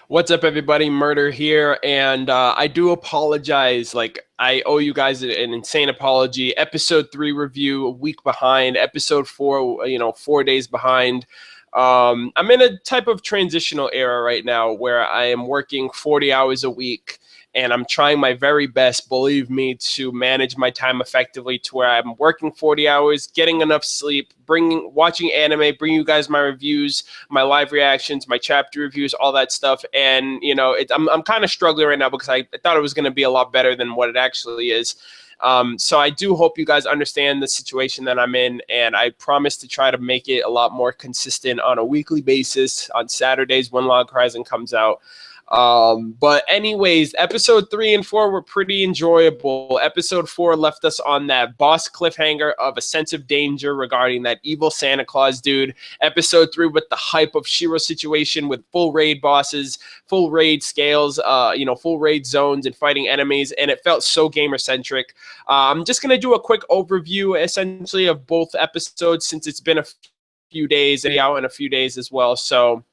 What's up, everybody? Murder here, and I do apologize. I owe you guys an insane apology. Episode 3 review, a week behind. Episode 4, 4 days behind. I'm in a type of transitional era right now where I am working 40 hours a week, and I'm trying my very best, believe me, to manage my time effectively to where I'm working 40 hours, getting enough sleep, watching anime, bringing you guys my reviews, my live reactions, my chapter reviews, all that stuff. And, I'm kind of struggling right now because I thought it was going to be a lot better than what it actually is. So I do hope you guys understand the situation that I'm in, and I promise to try to make it a lot more consistent on a weekly basis on Saturdays when Log Horizon comes out. But anyways, episode 3 and 4 were pretty enjoyable. Episode 4 left us on that boss cliffhanger of a sense of danger regarding that evil Santa Claus dude. Episode 3 with the hype of Shiro's situation with full raid bosses, full raid scales, full raid zones and fighting enemies, and it felt so gamer-centric. I'm just gonna do a quick overview essentially of both episodes since it's been a few days, and out in a few days as well. So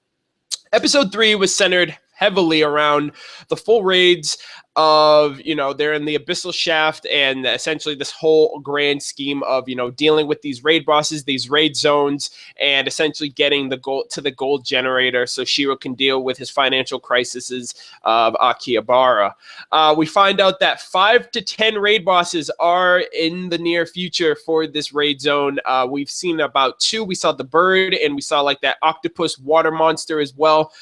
episode 3 was centered heavily around the full raids of, they're in the abyssal shaft, and essentially this whole grand scheme of, dealing with these raid bosses, these raid zones, and essentially getting the gold generator so Shiro can deal with his financial crises of Akihabara. We find out that 5 to 10 raid bosses are in the near future for this raid zone. We've seen about 2. We saw the bird, and we saw like that octopus water monster as well.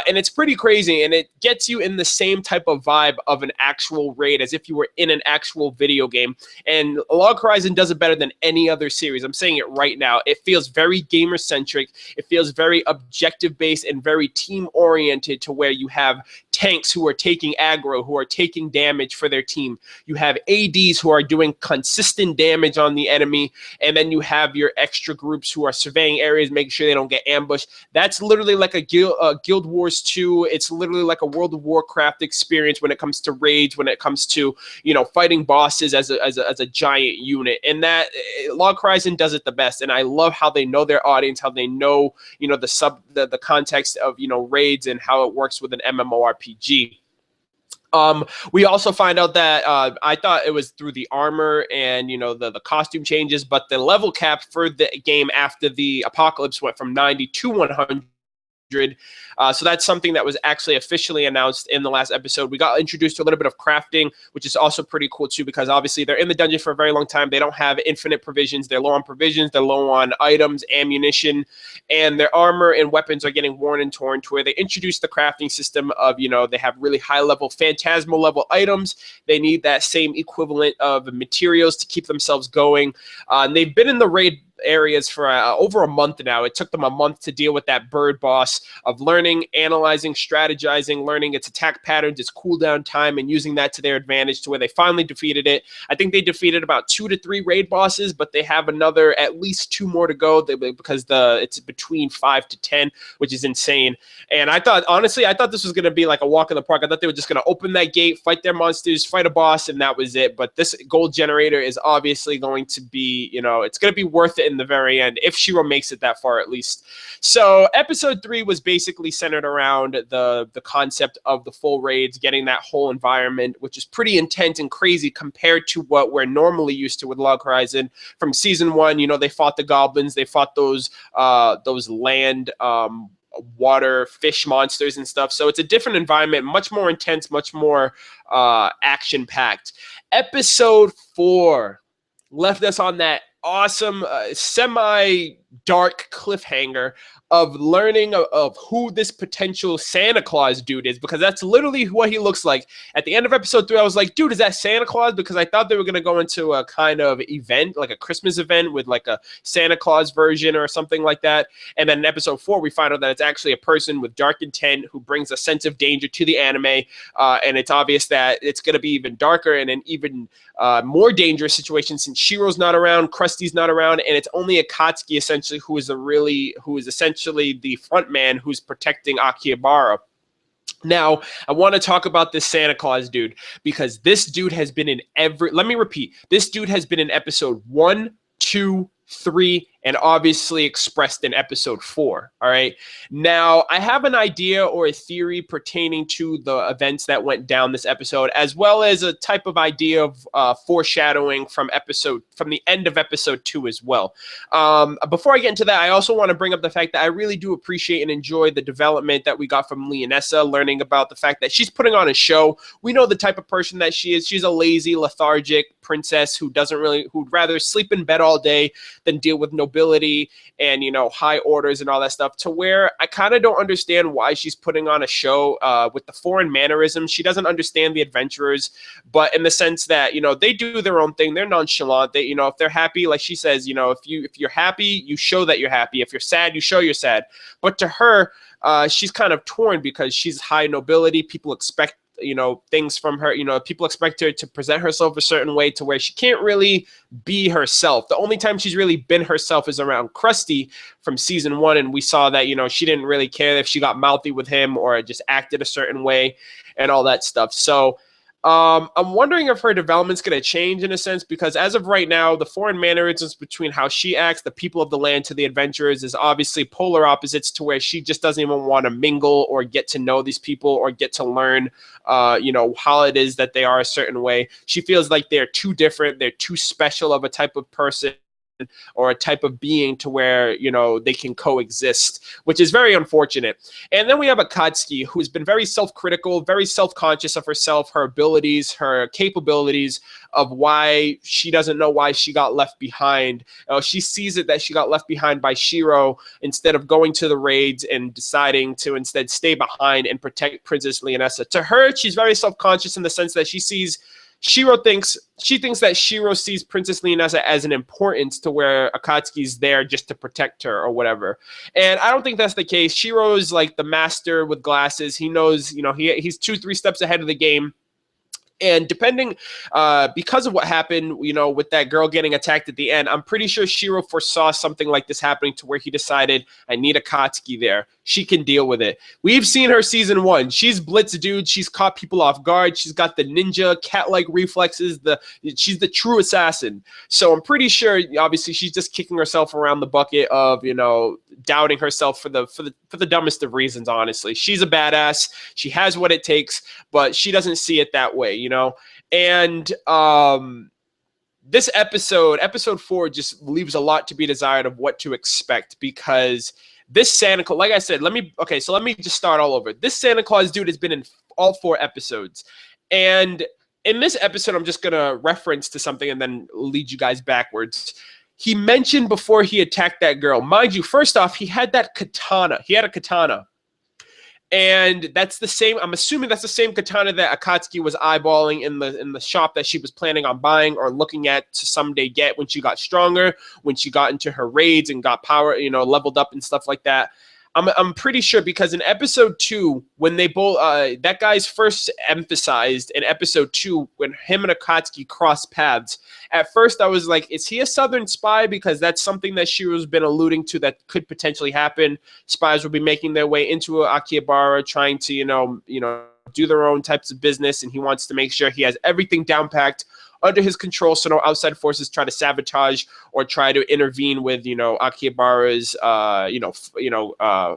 And it's pretty crazy, and it gets you in the same type of vibe of an actual raid, as if you were in an actual video game. And Log Horizon does it better than any other series. I'm saying it right now. It feels very gamer-centric. It feels very objective-based and very team-oriented, to where you have tanks who are taking aggro, who are taking damage for their team. You have ADs who are doing consistent damage on the enemy, and then you have your extra groups who are surveying areas, making sure they don't get ambushed. That's literally like a Guild Wars 2. It's literally like a World of Warcraft experience when it comes to raids, when it comes to, fighting bosses as a giant unit. And that Log Horizon does it the best. And I love how they know their audience, how they know, the context of, raids and how it works with an MMORPG. We also find out that I thought it was through the armor and, the costume changes, but the level cap for the game after the apocalypse went from 90 to 100. So that's something that was actually officially announced in the last episode. We got introduced to a little bit of crafting, which is also pretty cool too, because obviously they're in the dungeon for a very long time. They don't have infinite provisions. They're low on provisions. They're low on items, ammunition, and their armor and weapons are getting worn and torn, to where they introduced the crafting system of, they have really high level, phantasmal level items. They need that same equivalent of materials to keep themselves going. And they've been in the raid areas for over a month now. It took them a month to deal with that bird boss, of learning, analyzing, strategizing, learning its attack patterns, its cooldown time, and using that to their advantage, to where they finally defeated it. I think they defeated about 2 to 3 raid bosses, but they have another at least 2 more to go, because it's between 5 to 10, which is insane. And honestly, I thought this was going to be like a walk in the park. I thought they were just going to open that gate, fight their monsters, fight a boss, and that was it. But this gold generator is obviously going to be, it's going to be worth it in the very end, if Shiro makes it that far at least. So episode 3 was basically centered around the concept of the full raids, getting that whole environment, which is pretty intense and crazy compared to what we're normally used to with Log Horizon. From season 1, they fought the goblins, they fought those land water fish monsters and stuff. So it's a different environment, much more intense, much more action-packed. Episode 4 left us on that awesome semi-dark cliffhanger of learning of who this potential Santa Claus dude is, because that's literally what he looks like. At the end of episode 3, I was like, dude, is that Santa Claus? Because I thought they were going to go into a kind of event, like a Christmas event with like a Santa Claus version or something like that. And then in episode 4, we find out that it's actually a person with dark intent who brings a sense of danger to the anime. And it's obvious that it's going to be even darker and an even more dangerous situation, since Shiro's not around, Krusty's not around, and it's only Akatsuki essentially who is essentially the front man who's protecting Akihabara. Now, I want to talk about this Santa Claus dude, because this dude has been in let me repeat, this dude has been in episode 1, 2, 3, and obviously expressed in episode 4. All right. Now, I have an idea or a theory pertaining to the events that went down this episode, as well as a type of idea of foreshadowing from the end of episode 2 as well. Before I get into that, I also want to bring up the fact that I really do appreciate and enjoy the development that we got from Leonessa, learning about the fact that she's putting on a show. We know the type of person that she is. She's a lazy, lethargic princess who'd rather sleep in bed all day than deal with nobility and, high orders and all that stuff, to where I kind of don't understand why she's putting on a show with the foreign mannerisms. She doesn't understand the adventurers, but in the sense that, they do their own thing. They're nonchalant. They, if they're happy, like she says, if you're happy, you show that you're happy. If you're sad, you show you're sad. But to her, she's kind of torn because she's high nobility. People expect things from her. People expect her to present herself a certain way, to where she can't really be herself. The only time she's really been herself is around Krusty from season 1, and we saw that she didn't really care if she got mouthy with him or just acted a certain way and all that stuff. So I'm wondering if her development's going to change in a sense, because as of right now, the foreign mannerisms between how she acts, the people of the land, to the adventurers, is obviously polar opposites, to where she just doesn't even want to mingle or get to know these people or get to learn, how it is that they are a certain way. She feels like they're too different. They're too special of a type of person or a type of being, to where they can coexist, which is very unfortunate. And then we have Akatsuki, who's been very self-critical, very self-conscious of herself, her abilities, her capabilities, of why she doesn't know why she got left behind. She sees it that she got left behind by Shiro, instead of going to the raids and deciding to instead stay behind and protect Princess Leonessa. To her, she's very self-conscious in the sense that she thinks that Shiro sees Princess Leonessa as an importance, to where Akatsuki's there just to protect her or whatever. And I don't think that's the case. Shiro's like the master with glasses. He knows, he's 2-3 steps ahead of the game. And depending, because of what happened, with that girl getting attacked at the end, I'm pretty sure Shiro foresaw something like this happening, to where he decided, I need Akatsuki there. She can deal with it. We've seen her season 1. She's blitz dude. She's caught people off guard. She's got the ninja cat-like reflexes. She's the true assassin. So I'm pretty sure, obviously, she's just kicking herself around the bucket of, doubting herself for the dumbest of reasons. Honestly, she's a badass. She has what it takes, but she doesn't see it that way. And this episode 4, just leaves a lot to be desired of what to expect, because this Santa Claus, like I said, let me just start all over. This Santa Claus dude has been in all 4 episodes, and in this episode, I'm just gonna reference to something and then lead you guys backwards. He mentioned before he attacked that girl, mind you, first off, he had that katana. He had a katana. And that's the same, I'm assuming that's the same katana that Akatsuki was eyeballing in the shop that she was planning on buying or looking at to someday get when she got stronger, when she got into her raids and got power, leveled up and stuff like that. I'm pretty sure, because in episode 2, when they both, that guy's first emphasized in episode 2, when him and Akatsuki crossed paths, at first I was like, is he a Southern spy? Because that's something that Shiro's been alluding to that could potentially happen. Spies will be making their way into Akihabara, trying to, do their own types of business, and he wants to make sure he has everything down packed under his control, so no outside forces try to sabotage or try to intervene with, Akihabara's,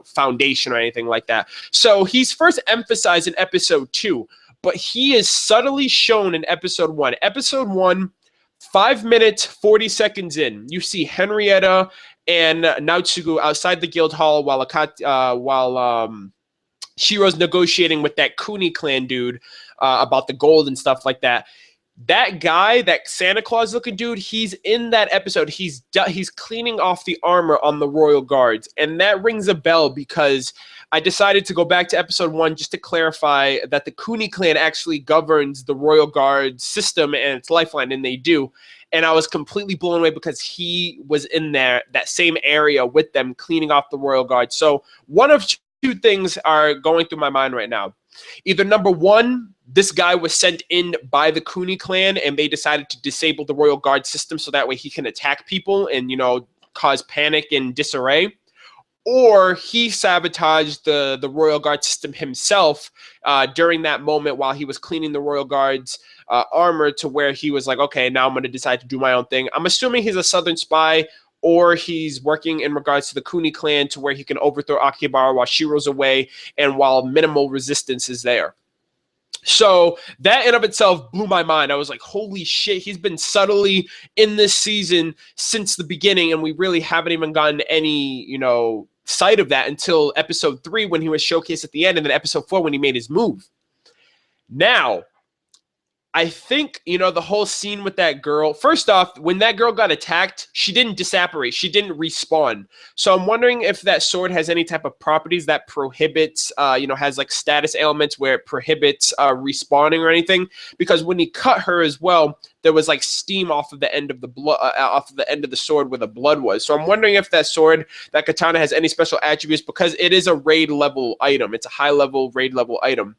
foundation or anything like that. So he's first emphasized in episode 2, but he is subtly shown in episode 1. Episode 1, 5 minutes, 40 seconds in, you see Henrietta and Naotsugu outside the guild hall while Shiro's negotiating with that Kuni clan dude about the gold and stuff like that. That guy, that Santa Claus looking dude, he's in that episode. He's cleaning off the armor on the Royal Guards. And that rings a bell, because I decided to go back to episode 1 just to clarify that the Kuni clan actually governs the Royal Guard system and its lifeline, and they do. And I was completely blown away because he was in that same area with them, cleaning off the Royal Guard. So one of 2 things are going through my mind right now. Either number 1, this guy was sent in by the Kuni clan and they decided to disable the Royal Guard system so that way he can attack people and, cause panic and disarray. Or he sabotaged the Royal Guard system himself during that moment while he was cleaning the Royal Guard's armor, to where he was like, okay, now I'm going to decide to do my own thing. I'm assuming he's a Southern spy, or he's working in regards to the Kuni clan to where he can overthrow Akihabara while Shiro's away and while minimal resistance is there. So that in of itself blew my mind. I was like, holy shit, he's been subtly in this season since the beginning, and we really haven't even gotten any, sight of that until episode 3 when he was showcased at the end, and then episode 4 when he made his move. Now, I think, the whole scene with that girl, first off, when that girl got attacked, she didn't disapparate. She didn't respawn. So I'm wondering if that sword has any type of properties that prohibits, has like status elements where it prohibits respawning or anything. Because when he cut her as well, there was like steam off of the end of the blood, off of the end of the sword where the blood was. So I'm wondering if that sword, that katana, has any special attributes because it is a raid level item. It's a high level raid level item.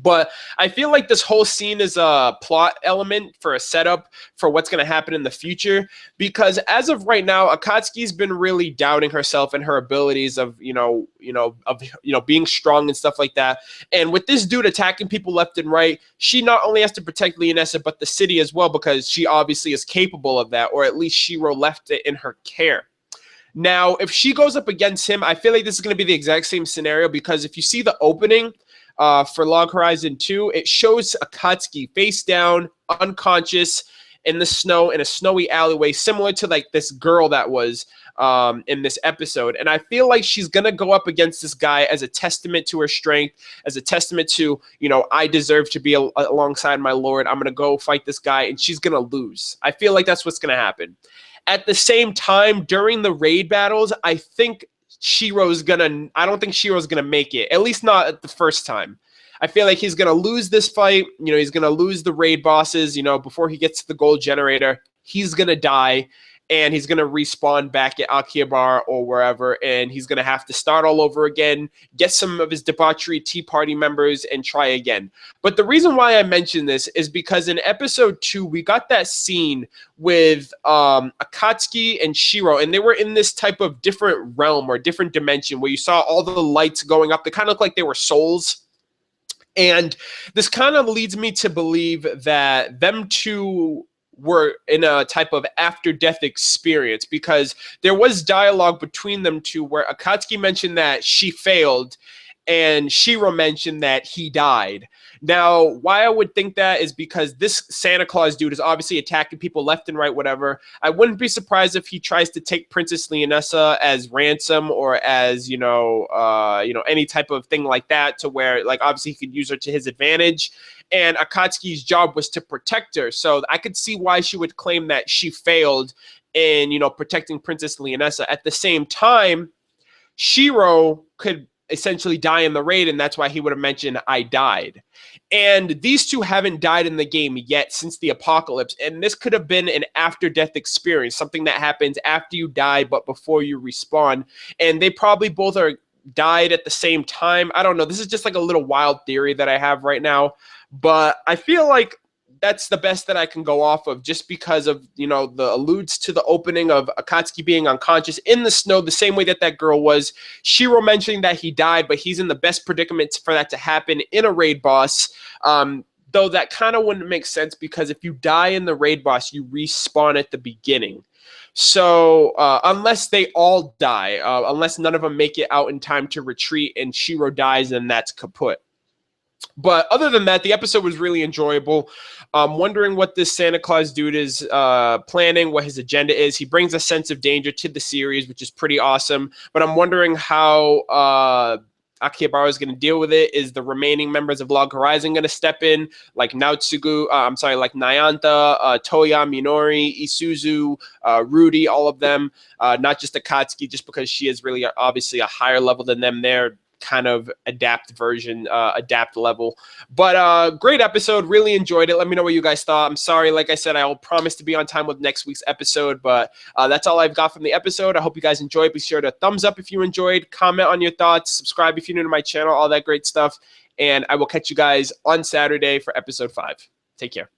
But I feel like this whole scene is a plot element for a setup for what's going to happen in the future. Because as of right now, Akatsuki's been really doubting herself and her abilities of, being strong and stuff like that. And with this dude attacking people left and right, she not only has to protect Leonessa, but the city as well, because she obviously is capable of that, or at least Shiro left it in her care. Now, if she goes up against him, I feel like this is going to be the exact same scenario, because if you see the opening for Log Horizon 2, it shows Akatsuki face down, unconscious, in the snow, in a snowy alleyway, similar to like this girl that was in this episode. And I feel like she's going to go up against this guy as a testament to her strength, as a testament to, I deserve to be alongside my lord. I'm going to go fight this guy, and she's going to lose. I feel like that's what's going to happen. At the same time, during the raid battles, I don't think Shiro's gonna make it, at least not at the first time. I feel like he's gonna lose this fight. He's gonna lose the raid bosses, before he gets to the gold generator. He's gonna die, and he's going to respawn back at Akihabara or wherever, and he's going to have to start all over again, get some of his debauchery Tea Party members, and try again. But the reason why I mention this is because in episode 2, we got that scene with Akatsuki and Shiro, and they were in this type of different realm or different dimension where you saw all the lights going up. They kind of looked like they were souls. And this kind of leads me to believe that them two were in a type of after-death experience, because there was dialogue between them two where Akatsuki mentioned that she failed and Shiro mentioned that he died. Now, why I would think that is because this Santa Claus dude is obviously attacking people left and right, whatever. I wouldn't be surprised if he tries to take Princess Leonessa as ransom, or as, any type of thing like that, to where, like, obviously he could use her to his advantage. And Akatsuki's job was to protect her. So I could see why she would claim that she failed in, protecting Princess Leonessa. At the same time, Shiro could essentially die in the raid, and that's why he would have mentioned, I died. And these two haven't died in the game yet since the apocalypse, and this could have been an after-death experience, something that happens after you die but before you respawn. And they probably both died at the same time. I don't know. This is just like a little wild theory that I have right now. But I feel like that's the best that I can go off of, just because of, the alludes to the opening of Akatsuki being unconscious in the snow the same way that that girl was. Shiro mentioning that he died, but he's in the best predicament for that to happen in a raid boss. Though that kind of wouldn't make sense, because if you die in the raid boss, you respawn at the beginning. So unless they all die, unless none of them make it out in time to retreat and Shiro dies, then that's kaput. But other than that, the episode was really enjoyable. I'm wondering what this Santa Claus dude is planning, what his agenda is. He brings a sense of danger to the series, which is pretty awesome. But I'm wondering how Akihabara is going to deal with it. Is the remaining members of Log Horizon going to step in, like Naotsugu, like Nayanta, Toya, Minori, Isuzu, Rudy, all of them, not just Akatsuki, just because she is really obviously a higher level than them. They're kind of adapt level. But great episode, really enjoyed it. Let me know what you guys thought. I'm sorry, like I said, I will promise to be on time with next week's episode, but that's all I've got from the episode. I hope you guys enjoyed. Be sure to thumbs up if you enjoyed, comment on your thoughts, subscribe if you're new to my channel, all that great stuff, and I will catch you guys on Saturday for episode 5. Take care.